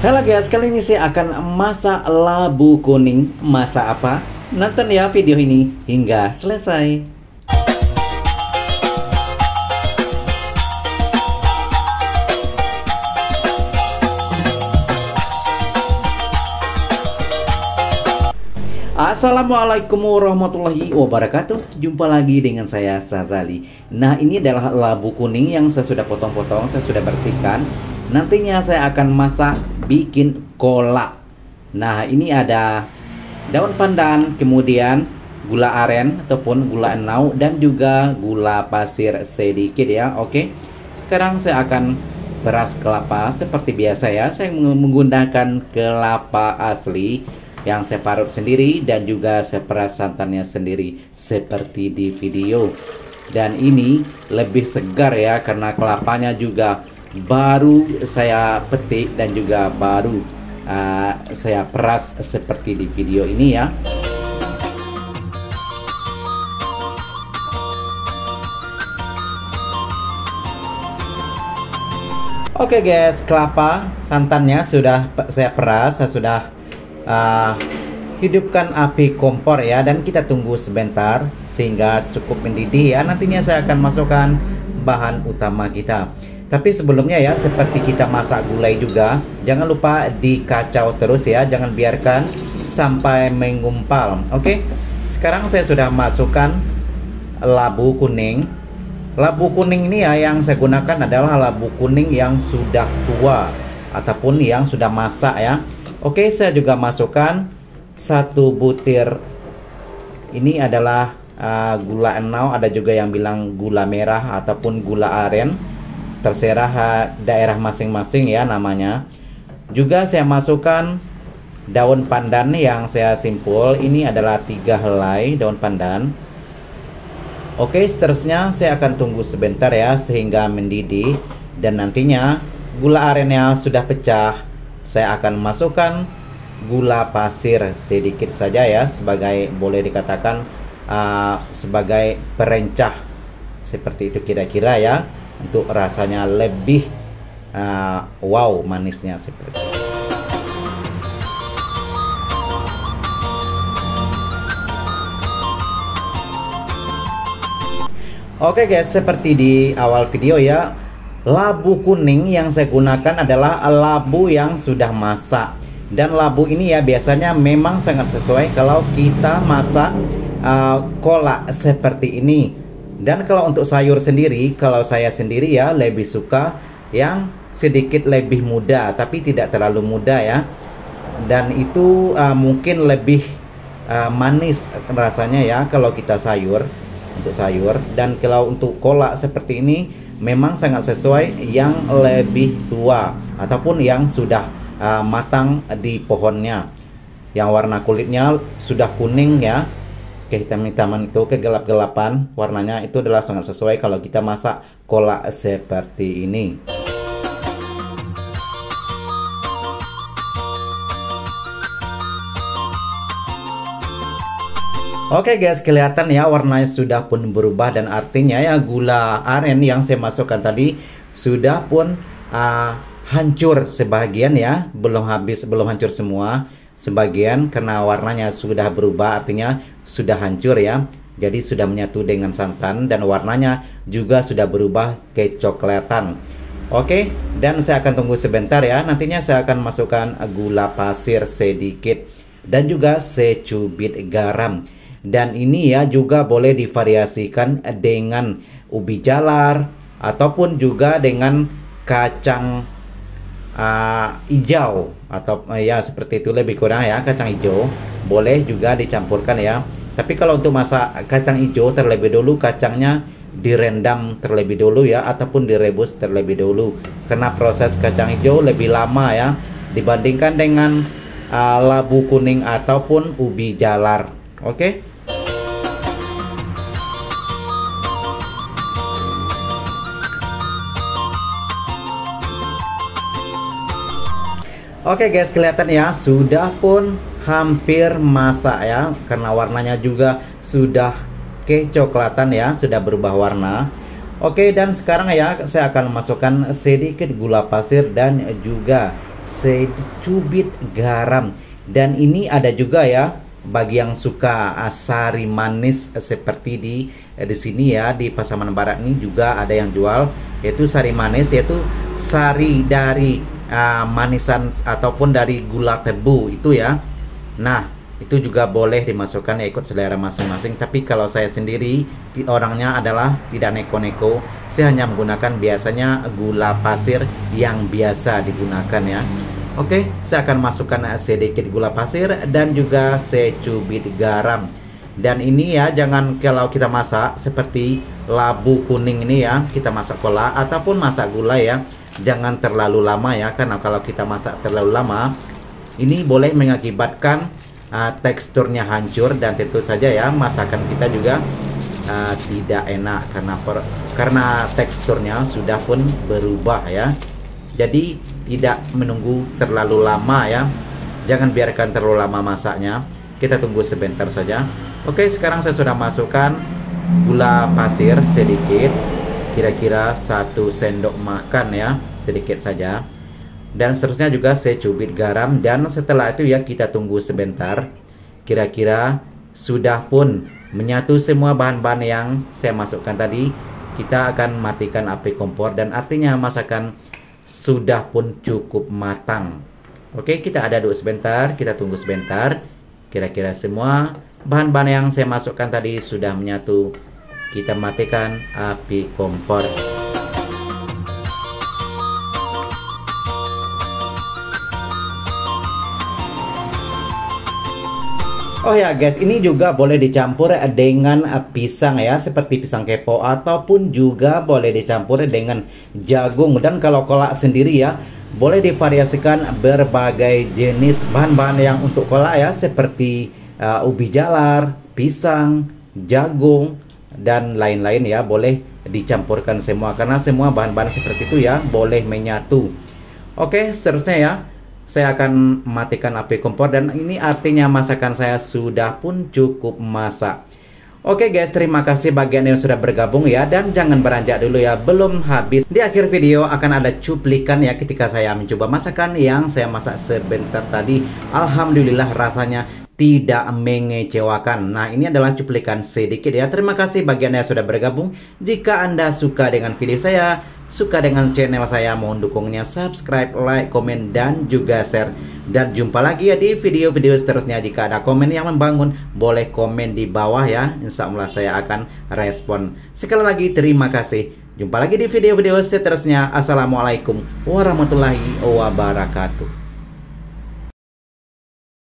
Halo guys, kali ini saya akan masak labu kuning. Masak apa? Nonton ya video ini hingga selesai. Assalamualaikum warahmatullahi wabarakatuh. Jumpa lagi dengan saya Sazali. Nah, ini adalah labu kuning yang saya sudah potong-potong, saya sudah bersihkan. Nantinya saya akan masak bikin kolak. Nah, ini ada daun pandan, kemudian gula aren ataupun gula enau, dan juga gula pasir sedikit ya. Oke. Sekarang saya akan peras kelapa seperti biasa ya. Saya menggunakan kelapa asli yang saya parut sendiri, dan juga saya peras santannya sendiri seperti di video. Dan ini lebih segar ya, karena kelapanya juga baru saya petik dan juga baru saya peras seperti di video ini ya. Oke guys, kelapa santannya sudah saya peras, saya sudah hidupkan api kompor ya, dan kita tunggu sebentar sehingga cukup mendidih ya. Nantinya saya akan masukkan bahan utama kita. Tapi sebelumnya ya, seperti kita masak gulai juga, jangan lupa dikacau terus ya, jangan biarkan sampai mengumpal. Oke. Sekarang saya sudah masukkan labu kuning. Labu kuning ini ya, yang saya gunakan adalah labu kuning yang sudah tua ataupun yang sudah masak ya. Oke, saya juga masukkan 1 butir. Ini adalah gula enau, ada juga yang bilang gula merah ataupun gula aren. Terserah daerah masing-masing ya namanya. Juga saya masukkan daun pandan yang saya simpul. Ini adalah 3 helai daun pandan. Oke, seterusnya saya akan tunggu sebentar ya sehingga mendidih. Dan nantinya gula arennya sudah pecah, saya akan masukkan gula pasir sedikit saja ya, sebagai boleh dikatakan sebagai perencah. Seperti itu kira-kira ya, untuk rasanya lebih wow manisnya seperti itu. Oke guys, seperti di awal video ya, labu kuning yang saya gunakan adalah labu yang sudah masak. Dan labu ini ya biasanya memang sangat sesuai kalau kita masak kolak seperti ini. Dan kalau untuk sayur sendiri, kalau saya sendiri ya lebih suka yang sedikit lebih muda, tapi tidak terlalu muda ya. Dan itu mungkin lebih manis rasanya ya kalau kita sayur, untuk sayur. Dan kalau untuk kolak seperti ini memang sangat sesuai yang lebih tua ataupun yang sudah matang di pohonnya, yang warna kulitnya sudah kuning ya, kehitam-hitaman itu, kegelap-gelapan warnanya, itu adalah sangat sesuai kalau kita masak kolak seperti ini. Oke guys, kelihatan ya warnanya sudah pun berubah, dan artinya ya gula aren yang saya masukkan tadi sudah pun hancur sebagian ya, belum habis, belum hancur semua, sebagian karena warnanya sudah berubah, artinya sudah hancur ya. Jadi sudah menyatu dengan santan dan warnanya juga sudah berubah kecoklatan. Oke, dan saya akan tunggu sebentar ya. Nantinya saya akan masukkan gula pasir sedikit dan juga secubit garam. Dan ini ya juga boleh divariasikan dengan ubi jalar ataupun juga dengan kacang hijau, atau ya seperti itu lebih kurang ya, kacang hijau boleh juga dicampurkan ya. Tapi kalau untuk masak kacang hijau, terlebih dulu kacangnya direndam terlebih dulu ya, ataupun direbus terlebih dulu, karena proses kacang hijau lebih lama ya dibandingkan dengan labu kuning ataupun ubi jalar. Oke. Oke guys, kelihatan ya sudah pun hampir masak ya, karena warnanya juga sudah kecoklatan ya, sudah berubah warna. Oke, dan sekarang ya saya akan masukkan sedikit gula pasir dan juga secubit garam. Dan ini ada juga ya bagi yang suka sari manis seperti di sini ya, di Pasaman Barat ini juga ada yang jual, yaitu sari manis, yaitu sari dari manisan ataupun dari gula tebu itu ya. Nah, itu juga boleh dimasukkan ya, ikut selera masing-masing. Tapi kalau saya sendiri orangnya adalah tidak neko-neko, saya hanya menggunakan biasanya gula pasir yang biasa digunakan ya. Oke, saya akan masukkan sedikit gula pasir dan juga secubit garam. Dan ini ya, jangan kalau kita masak seperti labu kuning ini ya, kita masak cola ataupun masak gula ya, jangan terlalu lama ya, karena kalau kita masak terlalu lama ini boleh mengakibatkan teksturnya hancur, dan tentu saja ya masakan kita juga tidak enak karena teksturnya sudah pun berubah ya. Jadi tidak menunggu terlalu lama ya, jangan biarkan terlalu lama masaknya, kita tunggu sebentar saja. Oke, sekarang saya sudah masukkan gula pasir sedikit, kira-kira 1 sendok makan ya, sedikit saja. Dan seterusnya juga secubit garam, dan setelah itu ya kita tunggu sebentar. Kira-kira sudah pun menyatu semua bahan-bahan yang saya masukkan tadi, kita akan matikan api kompor, dan artinya masakan sudah pun cukup matang. Oke, kita aduk sebentar, kita tunggu sebentar. Kira-kira semua bahan-bahan yang saya masukkan tadi sudah menyatu, kita matikan api kompor. Oh ya guys, ini juga boleh dicampur dengan pisang ya, seperti pisang kepo, ataupun juga boleh dicampur dengan jagung. Dan kalau kolak sendiri ya, boleh divariasikan berbagai jenis bahan-bahan yang untuk kolak ya, seperti ubi jalar, pisang, jagung, dan lain-lain ya, boleh dicampurkan semua, karena semua bahan-bahan seperti itu ya boleh menyatu. Oke, seterusnya ya, saya akan matikan api kompor, dan ini artinya masakan saya sudah pun cukup masak. Oke guys, terima kasih bagi Anda yang sudah bergabung ya, dan jangan beranjak dulu ya, belum habis. Di akhir video akan ada cuplikan ya ketika saya mencoba masakan yang saya masak sebentar tadi. Alhamdulillah rasanya tidak mengecewakan. Nah, ini adalah cuplikan sedikit ya. Terima kasih bagi Anda yang sudah bergabung. Jika Anda suka dengan video saya, suka dengan channel saya, mohon dukungnya, subscribe, like, komen, dan juga share. Dan jumpa lagi ya di video-video seterusnya. Jika ada komen yang membangun, boleh komen di bawah ya, insya Allah saya akan respon. Sekali lagi terima kasih. Jumpa lagi di video-video seterusnya. Assalamualaikum warahmatullahi wabarakatuh.